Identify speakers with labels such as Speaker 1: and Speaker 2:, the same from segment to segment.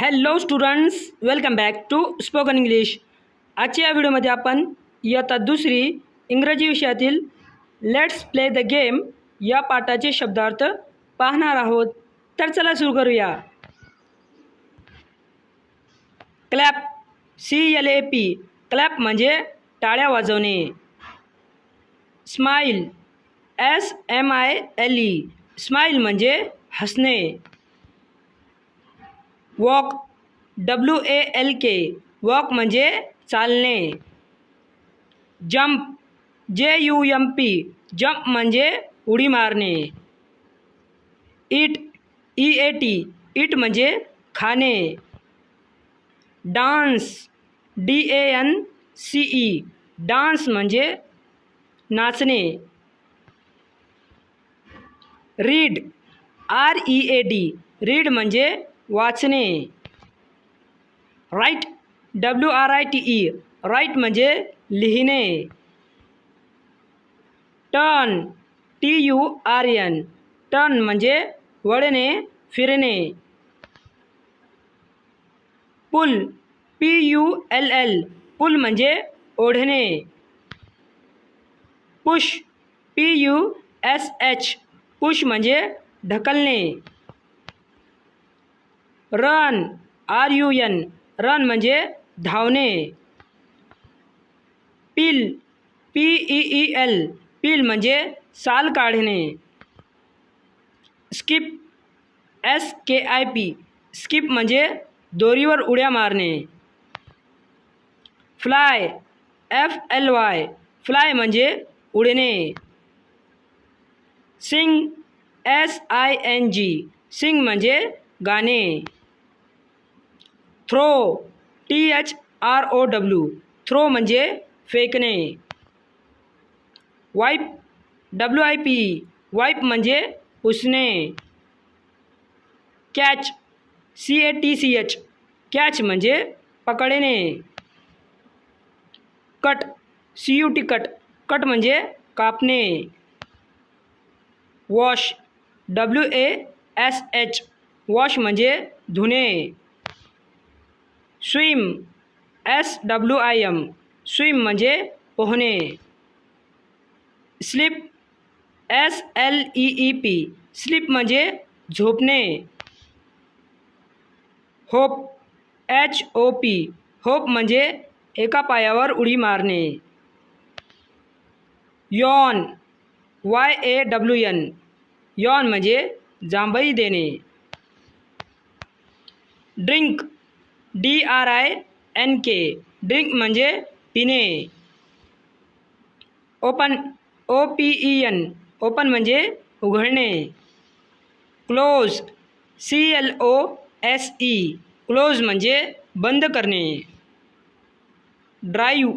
Speaker 1: Hello students, welcome back to spoken English. आजच्या व्हिडिओमध्ये आपण इयत्ता दुसरी इंग्रजी विषयातील लेट्स प्ले द गेम या पाठाचे शब्दार्थ पाहणार आहोत. तर चला सुरू करूया. क्लॅप, CLAP, क्लॅप म्हणजे टाळ्या वाजवणे. स्माईल, SMILE, स्माईल म्हणजे हसणे. वॉक, WALK, वॉक म्हणजे चालणे. जंप, JUMP, जंप म्हणजे उडी मारणे. ईट, EAT, ईट म्हणजे खाणे. डान्स, DANCE, डान्स म्हणजे नाचणे. रीड, READ, रीड म्हणजे वाचणे. राईट, WRITE, राईट म्हणजे लिहिणे. टर्न, TURN, टर्न म्हणजे वळणे, फिरणे. पुल, PULL, पुल म्हणजे ओढणे. पुश, PUSH, पुश म्हणजे ढकलणे. रन, RUN, रन म्हणजे धावणे. पील, PEEL, पील म्हणजे साल काढणे. स्किप, SKIP, स्किप म्हणजे दोरीवर उड्या मारणे. फ्लाय, FLY, फ्लाय म्हणजे उडणे. सिंग, SING, सिंग म्हणजे गाणे. थ्रो, THROW, थ्रो म्हणजे फेकणे. वाईप, WIPE, वाईप म्हणजे पुसणे. कॅच, CATCH, कॅच म्हणजे पकडणे. कट, CUT, कट, कट म्हणजे कापणे. वॉश, WASH, वॉश म्हणजे धुणे. स्विम, SWIM, स्विम म्हणजे पोहणे. स्लीप, SLEEP, स्लीप म्हणजे झोपणे. होप, HOP, होप म्हणजे एका पायावर उडी मारणे. यॉन, YAWN, यॉन म्हणजे जांभई देणे. ड्रिंक, DRINK, ड्रिंक म्हणजे पिणे. ओपन, OPEN, ओपन म्हणजे उघडणे. क्लोज, CLOSE, क्लोज म्हणजे बंद करणे. ड्राईव्ह,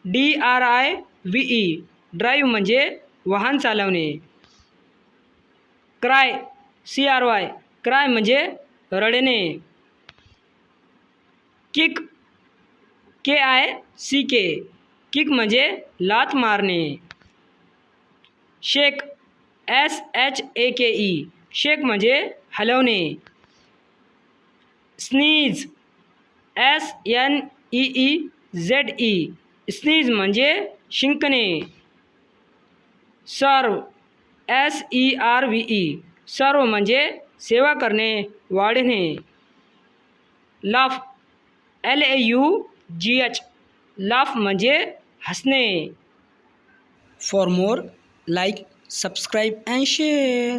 Speaker 1: DRIVE, ड्राईव्ह म्हणजे वाहन चालवणे. क्राय, CRY, क्राय म्हणजे रडणे. किक, KICK, किक म्हणजे लाथ मारणे. शेक, SHAKE, शेक म्हणजे हलवणे. स्नीज, SNEEZE, स्नीज म्हणजे शिंकणे. सर्व, SERVE, सर्व म्हणजे सेवा करणे, वाढणे. लाफ, LAUGH, लाफ म्हणजे हसणे. For more like, subscribe and share.